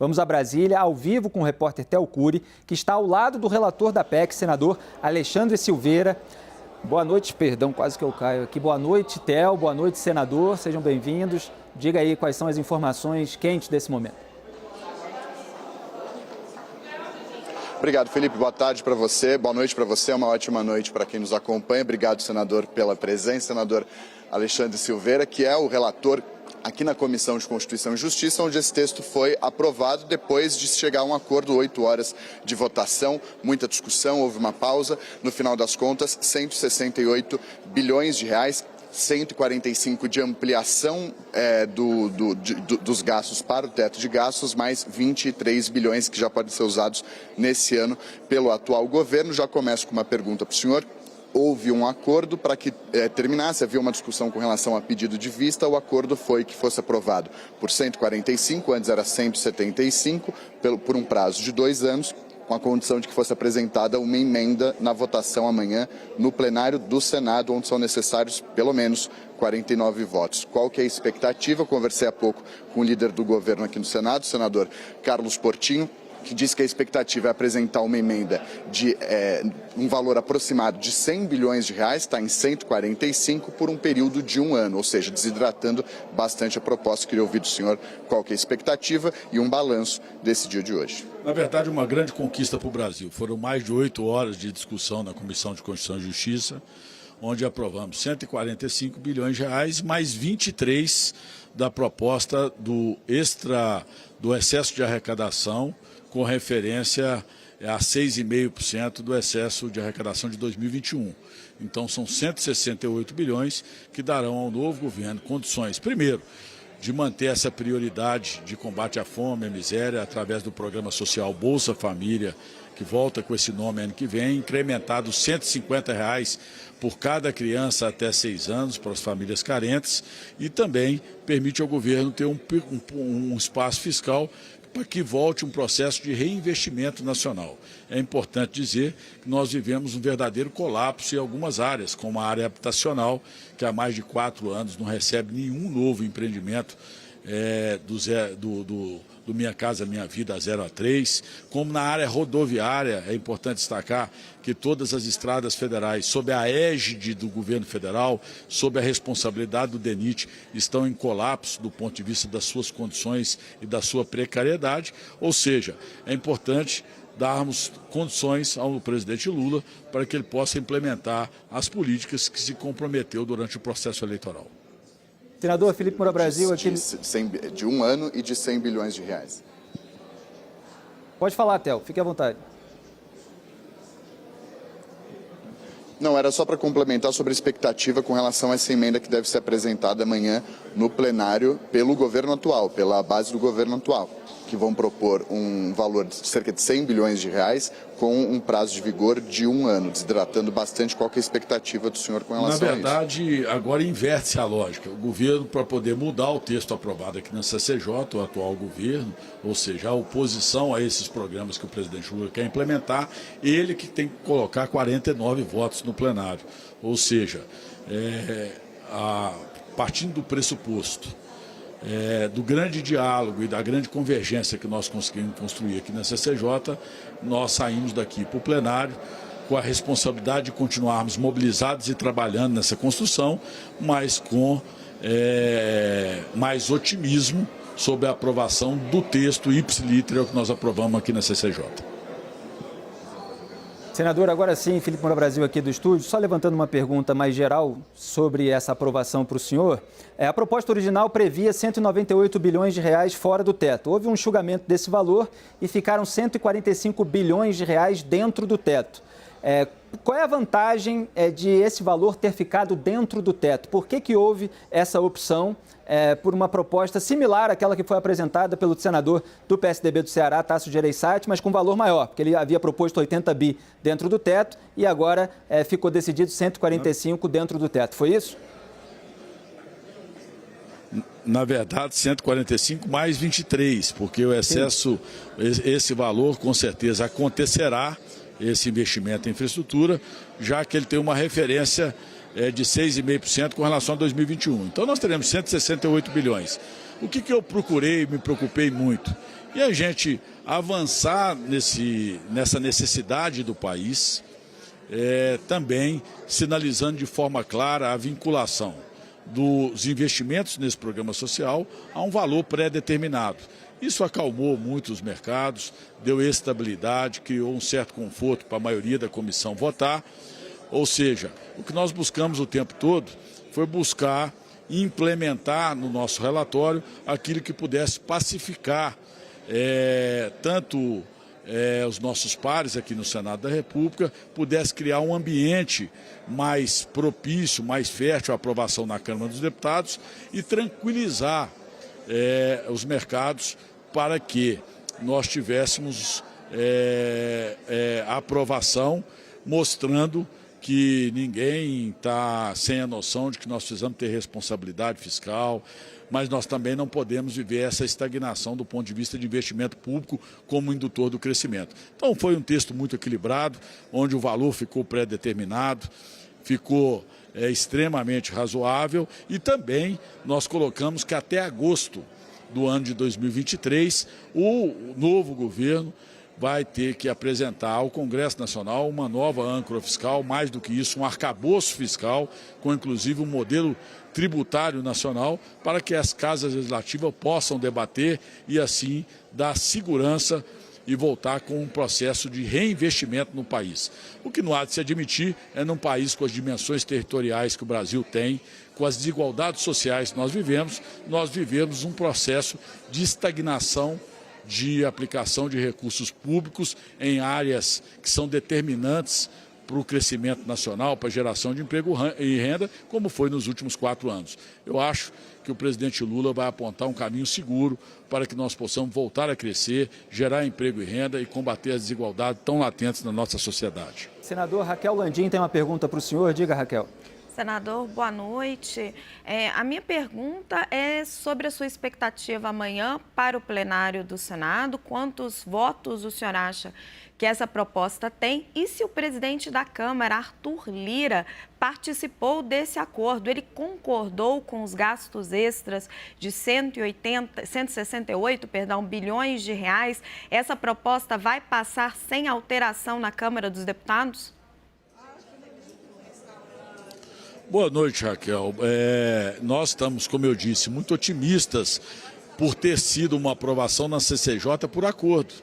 Vamos a Brasília, ao vivo com o repórter Theo Cury, que está ao lado do relator da PEC, senador Alexandre Silveira. Boa noite, perdão, quase que eu caio aqui. Boa noite, Theo, boa noite, senador, sejam bem-vindos. Diga aí quais são as informações quentes desse momento. Obrigado, Felipe. Boa tarde para você, boa noite para você, uma ótima noite para quem nos acompanha. Obrigado, senador, pela presença. Senador Alexandre Silveira, que é o relator aqui na Comissão de Constituição e Justiça, onde esse texto foi aprovado depois de chegar a um acordo, 8 horas de votação, muita discussão, houve uma pausa. No final das contas, 168 bilhões de reais, 145 de ampliação dos gastos para o teto de gastos, mais 23 bilhões que já podem ser usados nesse ano pelo atual governo. Já começo com uma pergunta para o senhor. Houve um acordo para que terminasse, havia uma discussão com relação a pedido de vista, o acordo foi que fosse aprovado por 145, antes era 175, por um prazo de 2 anos, com a condição de que fosse apresentada uma emenda na votação amanhã no plenário do Senado, onde são necessários pelo menos 49 votos. Qual que é a expectativa? Eu conversei há pouco com o líder do governo aqui no Senado, o senador Carlos Portinho, que diz que a expectativa é apresentar uma emenda de um valor aproximado de 100 bilhões de reais, está em 145 por um período de 1 ano, ou seja, desidratando bastante a proposta. Queria ouvir do senhor qual que é a expectativa e um balanço desse dia de hoje. Na verdade, uma grande conquista para o Brasil. Foram mais de 8 horas de discussão na Comissão de Constituição e Justiça, onde aprovamos 145 bilhões de reais, mais 23 da proposta do excesso de arrecadação, com referência a 6,5% do excesso de arrecadação de 2021. Então, são 168 bilhões que darão ao novo governo condições, primeiro, de manter essa prioridade de combate à fome e à miséria através do programa social Bolsa Família, que volta com esse nome ano que vem, incrementado R$ 150 por cada criança até 6 anos para as famílias carentes, e também permite ao governo ter um espaço fiscal para que volte um processo de reinvestimento nacional. É importante dizer que nós vivemos um verdadeiro colapso em algumas áreas, como a área habitacional, que há mais de 4 anos não recebe nenhum novo empreendimento do Minha Casa Minha Vida 0 a 3, como na área rodoviária. É importante destacar que todas as estradas federais, sob a égide do governo federal, sob a responsabilidade do DENIT, estão em colapso do ponto de vista das suas condições e da sua precariedade. Ou seja, é importante darmos condições ao presidente Lula para que ele possa implementar as políticas que se comprometeu durante o processo eleitoral. Senador Felipe Moura Brasil, aqui... de 1 ano e de 100 bilhões de reais. Pode falar, Theo, fique à vontade. Não, era só para complementar sobre a expectativa com relação a essa emenda que deve ser apresentada amanhã no plenário pelo governo atual, pela base do governo atual, que vão propor um valor de cerca de 100 bilhões de reais com um prazo de vigor de 1 ano, desidratando bastante. Qual que é a expectativa do senhor com relação a isso? Na verdade, agora inverte-se a lógica. O governo, para poder mudar o texto aprovado aqui na CCJ, o atual governo, ou seja, a oposição a esses programas que o presidente Lula quer implementar, ele que tem que colocar 49 votos no plenário. Ou seja, partindo do pressuposto do grande diálogo e da grande convergência que nós conseguimos construir aqui na CCJ, nós saímos daqui para o plenário com a responsabilidade de continuarmos mobilizados e trabalhando nessa construção, mas com mais otimismo sobre a aprovação do texto ipsiliter que nós aprovamos aqui na CCJ. Senador, agora sim, Felipe Moura Brasil aqui do estúdio, só levantando uma pergunta mais geral sobre essa aprovação para o senhor. A proposta original previa 198 bilhões de reais fora do teto. Houve um enxugamento desse valor e ficaram 145 bilhões de reais dentro do teto. Qual é a vantagem de esse valor ter ficado dentro do teto? Por que houve essa opção por uma proposta similar àquela que foi apresentada pelo senador do PSDB do Ceará, Tasso Gereissati, mas com valor maior, porque ele havia proposto 80 bi dentro do teto e agora ficou decidido 145 dentro do teto. Foi isso? Na verdade, 145 mais 23, porque o excesso, esse valor com certeza acontecerá, esse investimento em infraestrutura, já que ele tem uma referência de 6,5% com relação a 2021. Então nós teremos 168 bilhões. O que eu procurei e me preocupei muito e a gente avançar nessa necessidade do país, também sinalizando de forma clara a vinculação dos investimentos nesse programa social a um valor pré-determinado. Isso acalmou muito os mercados, deu estabilidade, criou um certo conforto para a maioria da comissão votar. Ou seja, o que nós buscamos o tempo todo foi buscar implementar no nosso relatório aquilo que pudesse pacificar tanto os nossos pares aqui no Senado da República, pudesse criar um ambiente mais propício, mais fértil à aprovação na Câmara dos Deputados e tranquilizar os mercados para que nós tivéssemos a aprovação, mostrando que ninguém está sem a noção de que nós precisamos ter responsabilidade fiscal, mas nós também não podemos viver essa estagnação do ponto de vista de investimento público como indutor do crescimento. Então foi um texto muito equilibrado, onde o valor ficou pré-determinado, ficou extremamente razoável e também nós colocamos que até agosto do ano de 2023 o novo governo vai ter que apresentar ao Congresso Nacional uma nova âncora fiscal, mais do que isso, um arcabouço fiscal, com inclusive um modelo tributário nacional, para que as casas legislativas possam debater e assim dar segurança e voltar com um processo de reinvestimento no país. O que não há de se admitir é num país com as dimensões territoriais que o Brasil tem, com as desigualdades sociais que nós vivemos um processo de estagnação de aplicação de recursos públicos em áreas que são determinantes para o crescimento nacional, para a geração de emprego e renda, como foi nos últimos 4 anos. Eu acho que o presidente Lula vai apontar um caminho seguro para que nós possamos voltar a crescer, gerar emprego e renda e combater as desigualdades tão latentes na nossa sociedade. Senador, Raquel Landim tem uma pergunta para o senhor. Diga, Raquel. Senador, boa noite. A minha pergunta é sobre a sua expectativa amanhã para o plenário do Senado. Quantos votos o senhor acha que essa proposta tem? E se o presidente da Câmara, Arthur Lira, participou desse acordo? Ele concordou com os gastos extras de 168 bilhões de reais? Essa proposta vai passar sem alteração na Câmara dos Deputados? Boa noite, Raquel. Nós estamos, como eu disse, muito otimistas por ter sido uma aprovação na CCJ por acordo.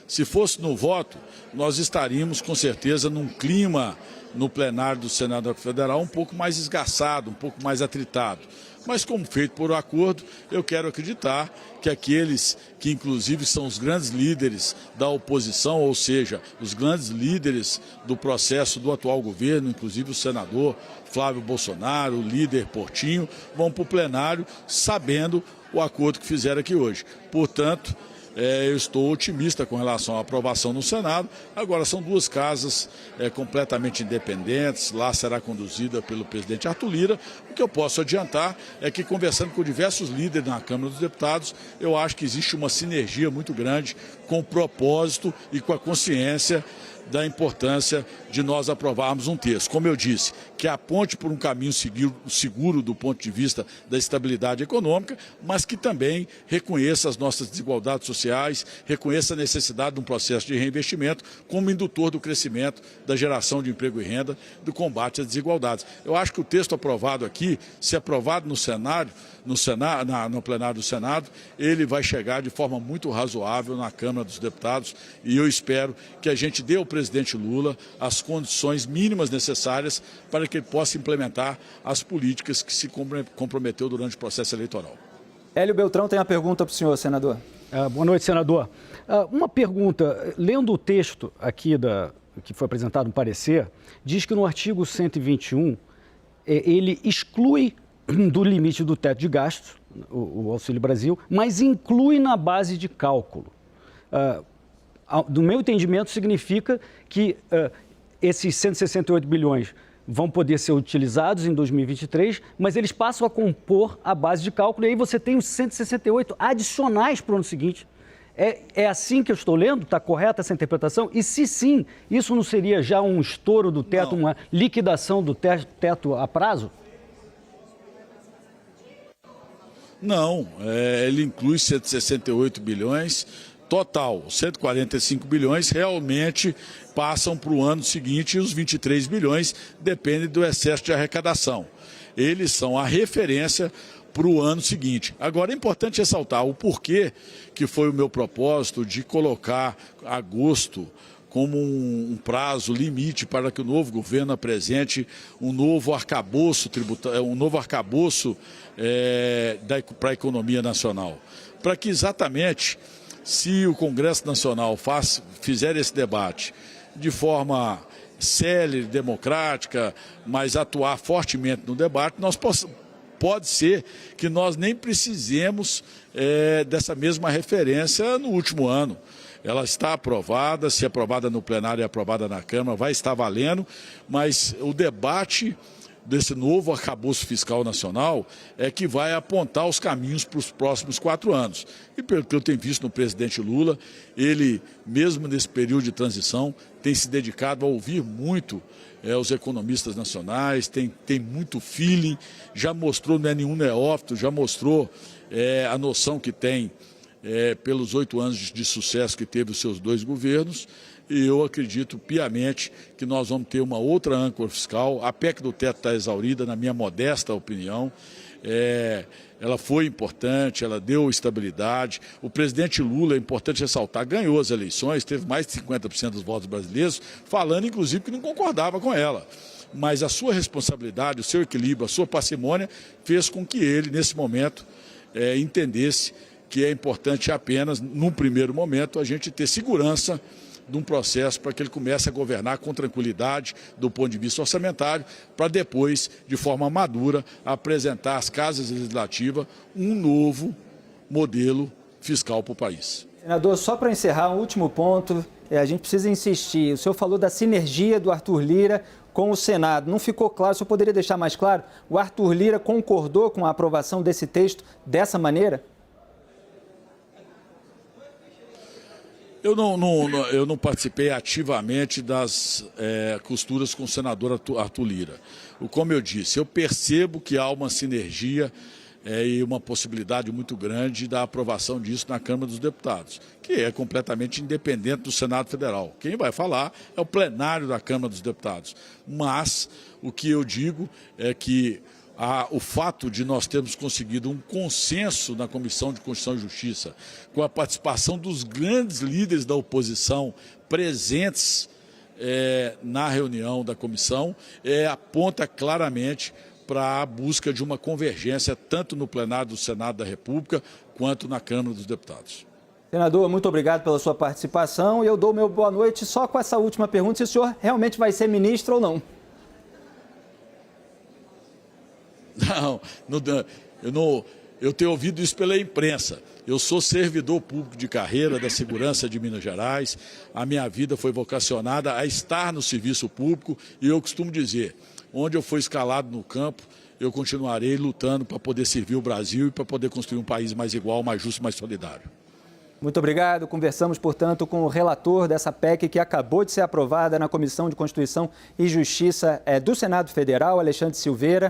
Se fosse no voto, nós estaríamos com certeza num clima no plenário do Senado Federal um pouco mais esgarçado, um pouco mais atritado. Mas como feito por acordo, eu quero acreditar que aqueles que inclusive são os grandes líderes da oposição, ou seja, os grandes líderes do processo do atual governo, inclusive o senador Flávio Bolsonaro, o líder Portinho, vão para o plenário sabendo o acordo que fizeram aqui hoje. Portanto, eu estou otimista com relação à aprovação no Senado. Agora, são duas casas completamente independentes, lá será conduzida pelo presidente Arthur Lira. O que eu posso adiantar é que, conversando com diversos líderes na Câmara dos Deputados, eu acho que existe uma sinergia muito grande com o propósito e com a consciência da importância de nós aprovarmos um texto, como eu disse, que aponte por um caminho seguro do ponto de vista da estabilidade econômica, mas que também reconheça as nossas desigualdades sociais, reconheça a necessidade de um processo de reinvestimento como indutor do crescimento, da geração de emprego e renda, do combate às desigualdades. Eu acho que o texto aprovado aqui, se aprovado no plenário do Senado, ele vai chegar de forma muito razoável na Câmara dos Deputados e eu espero que a gente dê ao presidente Lula as condições mínimas necessárias para que ele possa implementar as políticas que se comprometeu durante o processo eleitoral. Hélio Beltrão tem uma pergunta para o senhor, senador. Boa noite, senador. Uma pergunta, lendo o texto aqui que foi apresentado no parecer, diz que no artigo 121 ele exclui do limite do teto de gastos, o Auxílio Brasil, mas inclui na base de cálculo. Do meu entendimento, significa que esses 168 bilhões vão poder ser utilizados em 2023, mas eles passam a compor a base de cálculo e aí você tem os 168 adicionais para o ano seguinte. É assim que eu estou lendo? Está correta essa interpretação? E se sim, isso não seria já um estouro do teto, uma liquidação do teto a prazo? Não, ele inclui 168 bilhões, total, 145 bilhões, realmente passam para o ano seguinte e os 23 bilhões dependem do excesso de arrecadação. Eles são a referência para o ano seguinte. Agora é importante ressaltar o porquê que foi o meu propósito de colocar agosto como um prazo limite para que o novo governo apresente um novo arcabouço tributário, para a economia nacional. Para que exatamente, se o Congresso Nacional fizer esse debate de forma célere, democrática, mas atuar fortemente no debate, pode ser que nós nem precisemos dessa mesma referência no último ano. Ela está aprovada, se aprovada no plenário e aprovada na Câmara, vai estar valendo, mas o debate desse novo arcabouço fiscal nacional é que vai apontar os caminhos para os próximos 4 anos. E pelo que eu tenho visto no presidente Lula, ele, mesmo nesse período de transição, tem se dedicado a ouvir muito os economistas nacionais, tem muito feeling, já mostrou, não é nenhum neófito, já mostrou a noção que tem pelos 8 anos de sucesso que teve os seus 2 governos, e eu acredito piamente que nós vamos ter uma outra âncora fiscal. A PEC do teto está exaurida, na minha modesta opinião. Ela foi importante, ela deu estabilidade. O presidente Lula, é importante ressaltar, ganhou as eleições, teve mais de 50% dos votos brasileiros, falando inclusive que não concordava com ela. Mas a sua responsabilidade, o seu equilíbrio, a sua parcimônia fez com que ele, nesse momento, entendesse que é importante apenas, num primeiro momento, a gente ter segurança de um processo para que ele comece a governar com tranquilidade do ponto de vista orçamentário, para depois, de forma madura, apresentar às casas legislativas um novo modelo fiscal para o país. Senador, só para encerrar, um último ponto, a gente precisa insistir. O senhor falou da sinergia do Arthur Lira com o Senado. Não ficou claro, o senhor poderia deixar mais claro? O Arthur Lira concordou com a aprovação desse texto dessa maneira? Eu não participei ativamente das costuras com o senador Arthur Lira. Como eu disse, eu percebo que há uma sinergia e uma possibilidade muito grande da aprovação disso na Câmara dos Deputados, que é completamente independente do Senado Federal. Quem vai falar é o plenário da Câmara dos Deputados. Mas o que eu digo é que o fato de nós termos conseguido um consenso na Comissão de Constituição e Justiça, com a participação dos grandes líderes da oposição presentes na reunião da comissão, aponta claramente para a busca de uma convergência tanto no plenário do Senado da República quanto na Câmara dos Deputados. Senador, muito obrigado pela sua participação e eu dou meu boa noite só com essa última pergunta, se o senhor realmente vai ser ministro ou não. Eu tenho ouvido isso pela imprensa. Eu sou servidor público de carreira da Segurança de Minas Gerais. A minha vida foi vocacionada a estar no serviço público e eu costumo dizer, onde eu for escalado no campo, eu continuarei lutando para poder servir o Brasil e para poder construir um país mais igual, mais justo e mais solidário. Muito obrigado. Conversamos, portanto, com o relator dessa PEC que acabou de ser aprovada na Comissão de Constituição e Justiça do Senado Federal, Alexandre Silveira.